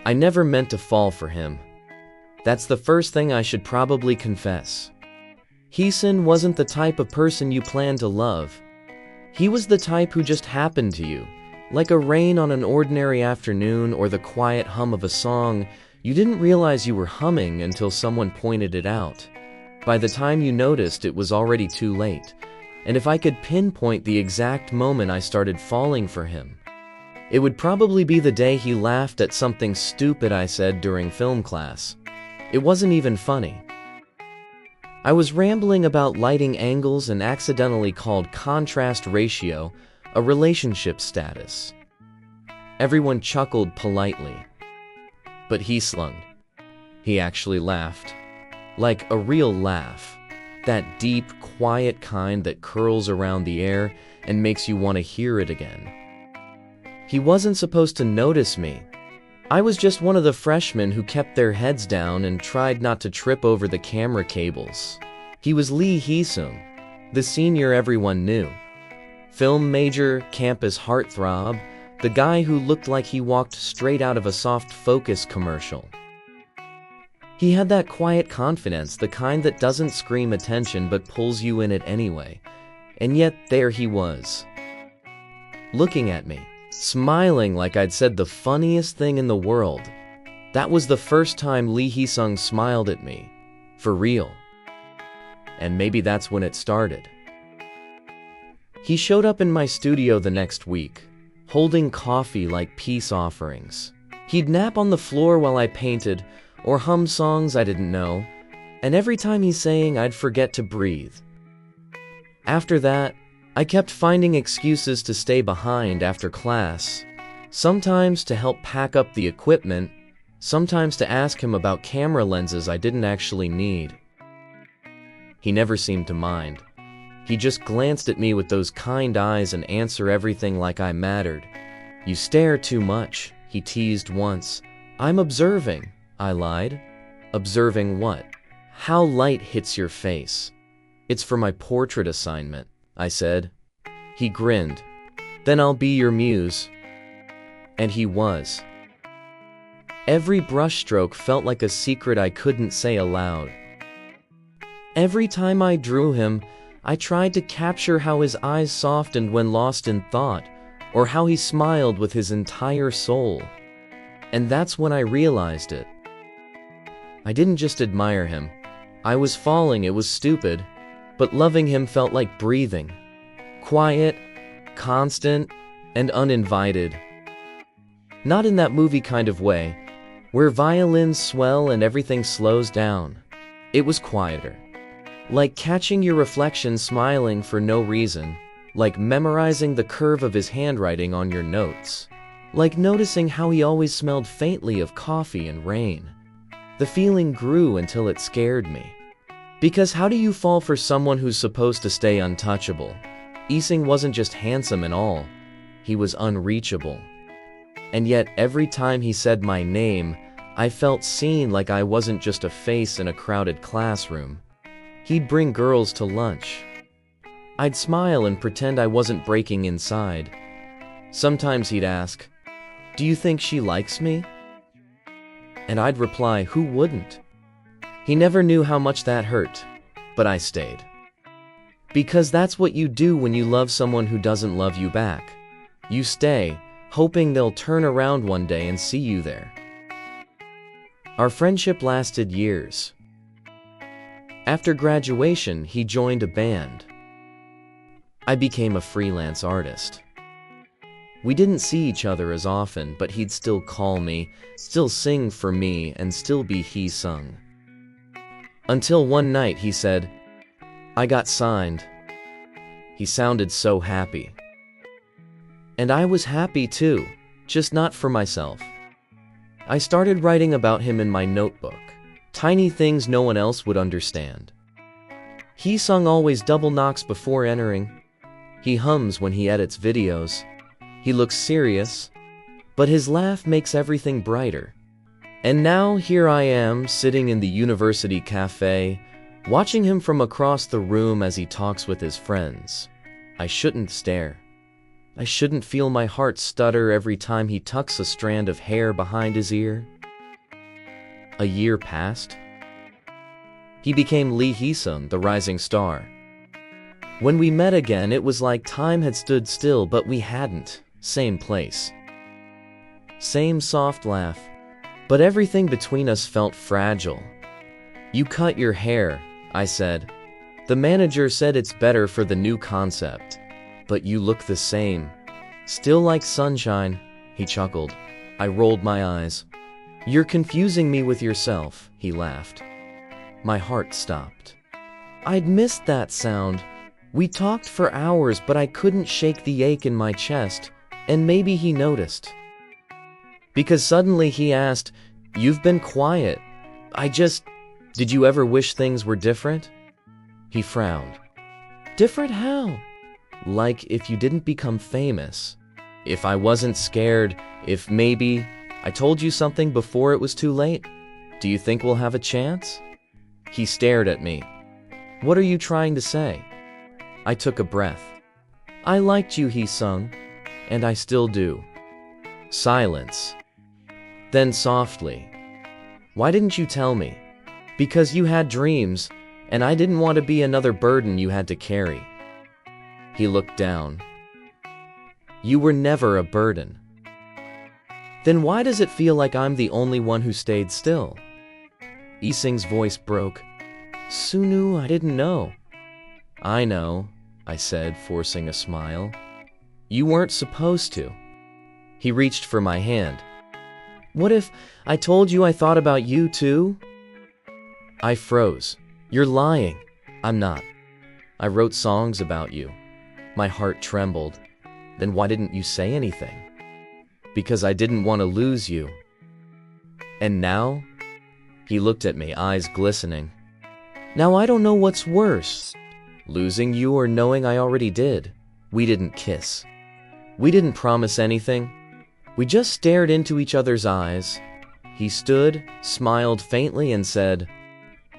I never meant to fall for him. That's the first thing I should probably confess. Heeseung wasn't the type of person you planned to love. He was the type who just happened to you, like a rain on an ordinary afternoon or the quiet hum of a song you didn't realize you were humming until someone pointed it out. By the time you noticed, it was already too late, and if I could pinpoint the exact moment I started falling for him, it would probably be the day he laughed at something stupid I said during film class. It wasn't even funny. I was rambling about lighting angles and accidentally called contrast ratio a relationship status. Everyone chuckled politely. But Heeseung, he actually laughed. Like a real laugh. That deep, quiet kind that curls around the air and makes you want to hear it again. He wasn't supposed to notice me. I was just one of the freshmen who kept their heads down and tried not to trip over the camera cables. He was Lee Heesung, the senior everyone knew. Film major, campus heartthrob, the guy who looked like he walked straight out of a soft focus commercial. He had that quiet confidence, the kind that doesn't scream attention but pulls you in it anyway. And yet there he was, looking at me, smiling like I'd said the funniest thing in the world. That was the first time Lee Heesung smiled at me. For real. And maybe that's when it started. He showed up in my studio the next week, holding coffee like peace offerings. He'd nap on the floor while I painted, or hum songs I didn't know, and every time he sang, I'd forget to breathe. After that, I kept finding excuses to stay behind after class, sometimes to help pack up the equipment, sometimes to ask him about camera lenses I didn't actually need. He never seemed to mind. He just glanced at me with those kind eyes and answered everything like I mattered. "You stare too much," he teased once. "I'm observing," I lied. "Observing what?" "How light hits your face." "It's for my portrait assignment," I said. He grinned. "Then I'll be your muse." And he was. Every brushstroke felt like a secret I couldn't say aloud. Every time I drew him, I tried to capture how his eyes softened when lost in thought, or how he smiled with his entire soul. And that's when I realized it. I didn't just admire him. I was falling, it was stupid, but loving him felt like breathing. Quiet, constant, and uninvited. Not in that movie kind of way, where violins swell and everything slows down. It was quieter. Like catching your reflection smiling for no reason, like memorizing the curve of his handwriting on your notes, like noticing how he always smelled faintly of coffee and rain. The feeling grew until it scared me. Because how do you fall for someone who's supposed to stay untouchable? Heesung wasn't just handsome and all, he was unreachable. And yet every time he said my name, I felt seen, like I wasn't just a face in a crowded classroom. He'd bring girls to lunch. I'd smile and pretend I wasn't breaking inside. Sometimes he'd ask, "Do you think she likes me?" And I'd reply, "Who wouldn't?" He never knew how much that hurt, but I stayed. Because that's what you do when you love someone who doesn't love you back. You stay, hoping they'll turn around one day and see you there. Our friendship lasted years. After graduation, he joined a band. I became a freelance artist. We didn't see each other as often, but he'd still call me, still sing for me, and still be Heeseung. Until one night he said, "I got signed." He sounded so happy. And I was happy too, just not for myself. I started writing about him in my notebook, tiny things no one else would understand. Heeseung always double knocks before entering. He hums when he edits videos. He looks serious, but his laugh makes everything brighter. And now here I am, sitting in the university cafe, watching him from across the room as he talks with his friends. I shouldn't stare. I shouldn't feel my heart stutter every time he tucks a strand of hair behind his ear. A year passed. He became Lee Heesung, the rising star. When we met again, it was like time had stood still, but we hadn't. Same place. Same soft laugh. But everything between us felt fragile. You cut your hair, I said. The manager said it's better for the new concept. But you look the same. Still like sunshine, he chuckled. I rolled my eyes. You're confusing me with yourself, he laughed. My heart stopped. I'd missed that sound. We talked for hours, but I couldn't shake the ache in my chest, and maybe he noticed. Because suddenly he asked, "You've been quiet. Did you ever wish things were different?" He frowned. Different how? Like if you didn't become famous. If I wasn't scared, if maybe I told you something before it was too late. Do you think we'll have a chance? He stared at me. What are you trying to say? I took a breath. I liked you, Heesung, and I still do. Silence. Then softly. Why didn't you tell me? Because you had dreams, and I didn't want to be another burden you had to carry. He looked down. You were never a burden. Then why does it feel like I'm the only one who stayed still? Heesung's voice broke. Sunoo, I didn't know. I know, I said, forcing a smile. You weren't supposed to. He reached for my hand. What if I told you I thought about you too? I froze. You're lying. I'm not. I wrote songs about you. My heart trembled. Then why didn't you say anything? Because I didn't want to lose you. And now? He looked at me, eyes glistening. Now I don't know what's worse. Losing you or knowing I already did. We didn't kiss. We didn't promise anything. We just stared into each other's eyes. He stood, smiled faintly, and said,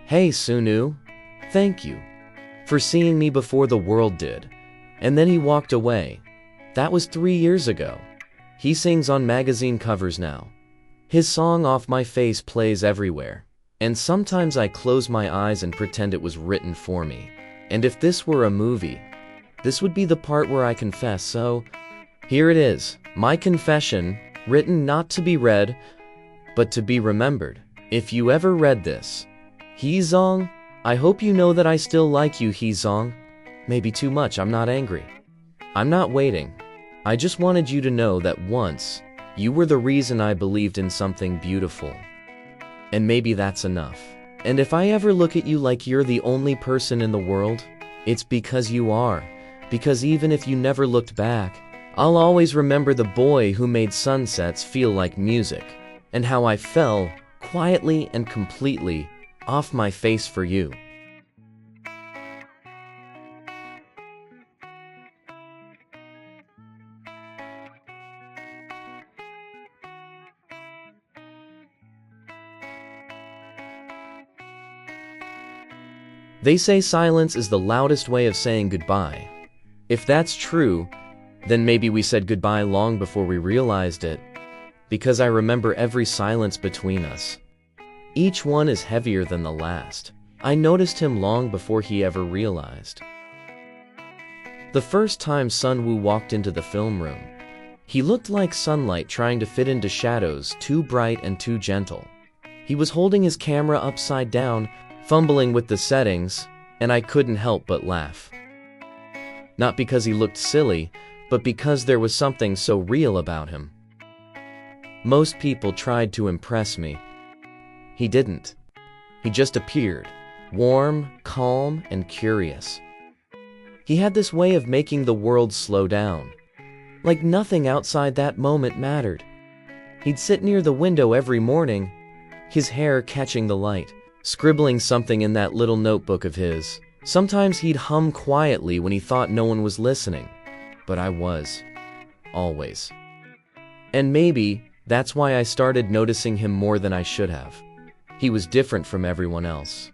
Hey, Sunoo, thank you for seeing me before the world did. And then he walked away. That was 3 years ago. He sings on magazine covers now. His song Off My Face plays everywhere. And sometimes I close my eyes and pretend it was written for me. And if this were a movie, this would be the part where I confess, so here it is, my confession, written not to be read, but to be remembered. If you ever read this, Heeseung, I hope you know that I still like you, Heeseung. Maybe too much, I'm not angry. I'm not waiting. I just wanted you to know that once, you were the reason I believed in something beautiful. And maybe that's enough. And if I ever look at you like you're the only person in the world, it's because you are. Because even if you never looked back, I'll always remember the boy who made sunsets feel like music, and how I fell, quietly and completely, off my face for you. They say silence is the loudest way of saying goodbye. If that's true, then maybe we said goodbye long before we realized it, because I remember every silence between us. Each one is heavier than the last. I noticed him long before he ever realized. The first time Sunwoo walked into the film room, he looked like sunlight trying to fit into shadows, too bright and too gentle. He was holding his camera upside down, fumbling with the settings, and I couldn't help but laugh. Not because he looked silly, but because there was something so real about him. Most people tried to impress me. He didn't. He just appeared, warm, calm, and curious. He had this way of making the world slow down. Like nothing outside that moment mattered. He'd sit near the window every morning, his hair catching the light, scribbling something in that little notebook of his. Sometimes he'd hum quietly when he thought no one was listening, but I was. Always. And maybe that's why I started noticing him more than I should have. He was different from everyone else.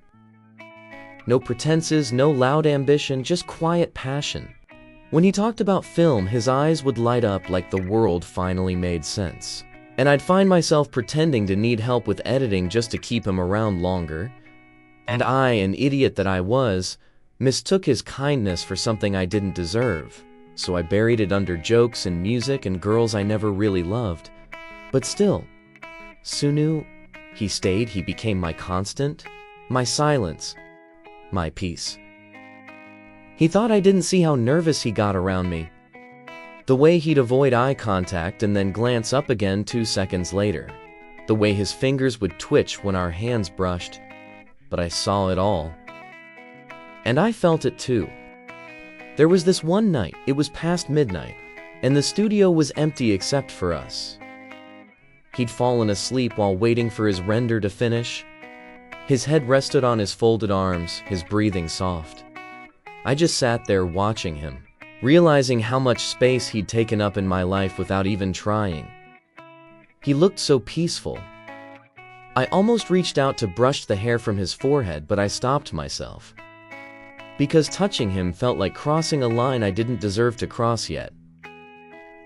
No pretenses, no loud ambition, just quiet passion. When he talked about film, his eyes would light up like the world finally made sense. And I'd find myself pretending to need help with editing just to keep him around longer. And I, an idiot that I was, mistook his kindness for something I didn't deserve. So I buried it under jokes and music and girls I never really loved. But still, Sunoo, he stayed, he became my constant, my silence, my peace. He thought I didn't see how nervous he got around me. The way he'd avoid eye contact and then glance up again 2 seconds later. The way his fingers would twitch when our hands brushed. But I saw it all. And I felt it too. There was this one night, it was past midnight, and the studio was empty except for us. He'd fallen asleep while waiting for his render to finish. His head rested on his folded arms, his breathing soft. I just sat there watching him, realizing how much space he'd taken up in my life without even trying. He looked so peaceful. I almost reached out to brush the hair from his forehead, but I stopped myself. Because touching him felt like crossing a line I didn't deserve to cross yet.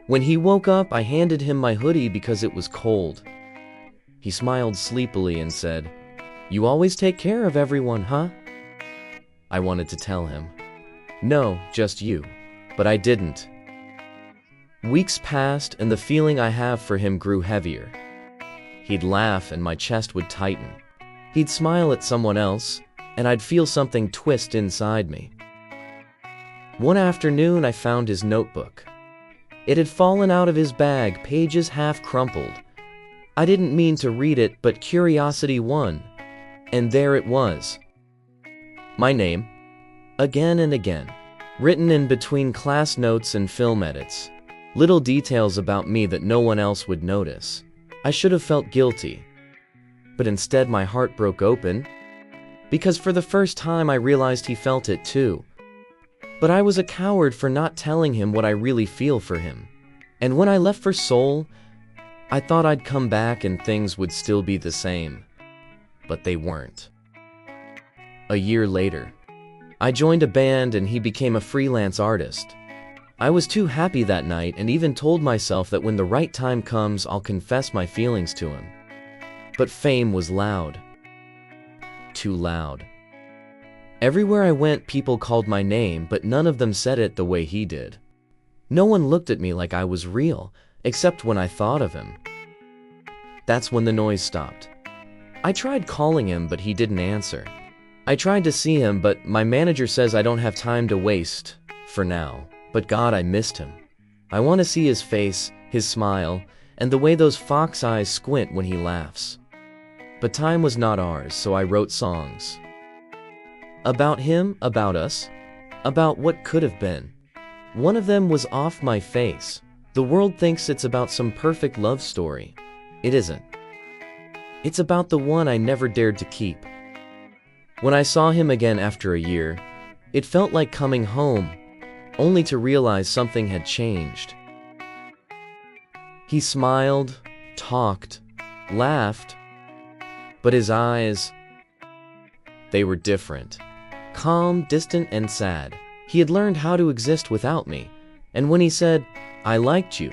When he woke up, I handed him my hoodie because it was cold. He smiled sleepily and said, "You always take care of everyone, huh?" I wanted to tell him, "No, just you." But I didn't. Weeks passed and the feeling I have for him grew heavier. He'd laugh and my chest would tighten. He'd smile at someone else, and I'd feel something twist inside me. One afternoon I found his notebook. It had fallen out of his bag, pages half crumpled. I didn't mean to read it, but curiosity won. And there it was. My name, again and again, written in between class notes and film edits. Little details about me that no one else would notice. I should have felt guilty. But instead my heart broke open. Because for the first time I realized he felt it too. But I was a coward for not telling him what I really feel for him. And when I left for Seoul, I thought I'd come back and things would still be the same. But they weren't. A year later, I joined a band and he became a freelance artist. I was too happy that night and even told myself that when the right time comes, I'll confess my feelings to him. But fame was loud. Too loud. Everywhere I went, people called my name, but none of them said it the way he did. No one looked at me like I was real, except when I thought of him. That's when the noise stopped. I tried calling him, but he didn't answer. I tried to see him, but my manager says I don't have time to waste, for now. But God, I missed him. I want to see his face, his smile, and the way those fox eyes squint when he laughs. But time was not ours, so I wrote songs. About him, about us, about what could have been. One of them was Off My Face. The world thinks it's about some perfect love story. It isn't. It's about the one I never dared to keep. When I saw him again after a year, it felt like coming home, only to realize something had changed. He smiled, talked, laughed, but his eyes, they were different. Calm, distant, and sad. He had learned how to exist without me, and when he said, "I liked you,"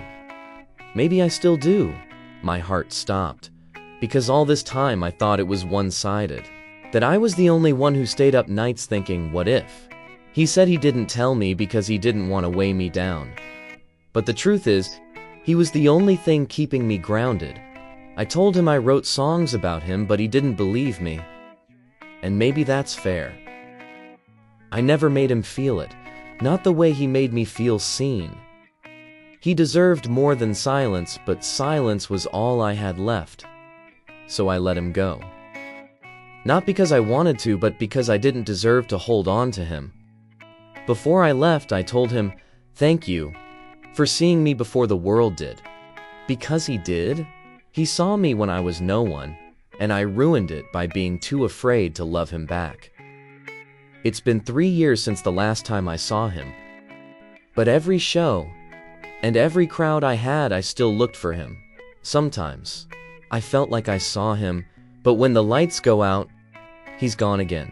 maybe I still do, my heart stopped, because all this time I thought it was one-sided, that I was the only one who stayed up nights thinking, what if? He said he didn't tell me because he didn't want to weigh me down. But the truth is, he was the only thing keeping me grounded. I told him I wrote songs about him, but he didn't believe me. And maybe that's fair. I never made him feel it, not the way he made me feel seen. He deserved more than silence, but silence was all I had left. So I let him go. Not because I wanted to, but because I didn't deserve to hold on to him. Before I left, I told him, "Thank you for seeing me before the world did." Because he did. He saw me when I was no one, and I ruined it by being too afraid to love him back. It's been 3 years since the last time I saw him. But every show, and every crowd I had, I still looked for him. Sometimes, I felt like I saw him, but when the lights go out, he's gone again.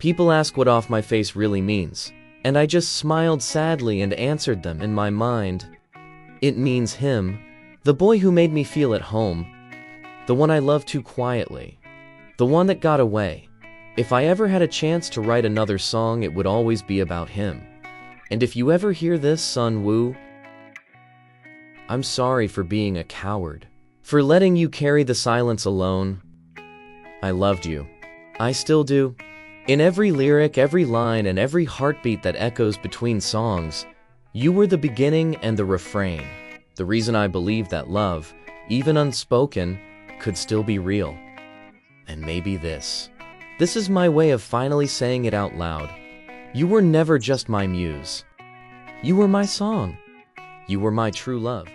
People ask what Off My Face really means, And I just smiled sadly and answered them in my mind. It means him, the boy who made me feel at home, the one I loved too quietly, the one that got away. If I ever had a chance to write another song, it would always be about him. And if you ever hear this, Sunwoo, I'm sorry for being a coward, for letting you carry the silence alone. I loved you. I still do. In every lyric, every line, and every heartbeat that echoes between songs, you were the beginning and the refrain. The reason I believed that love, even unspoken, could still be real. And maybe this is my way of finally saying it out loud. You were never just my muse. You were my song. You were my true love.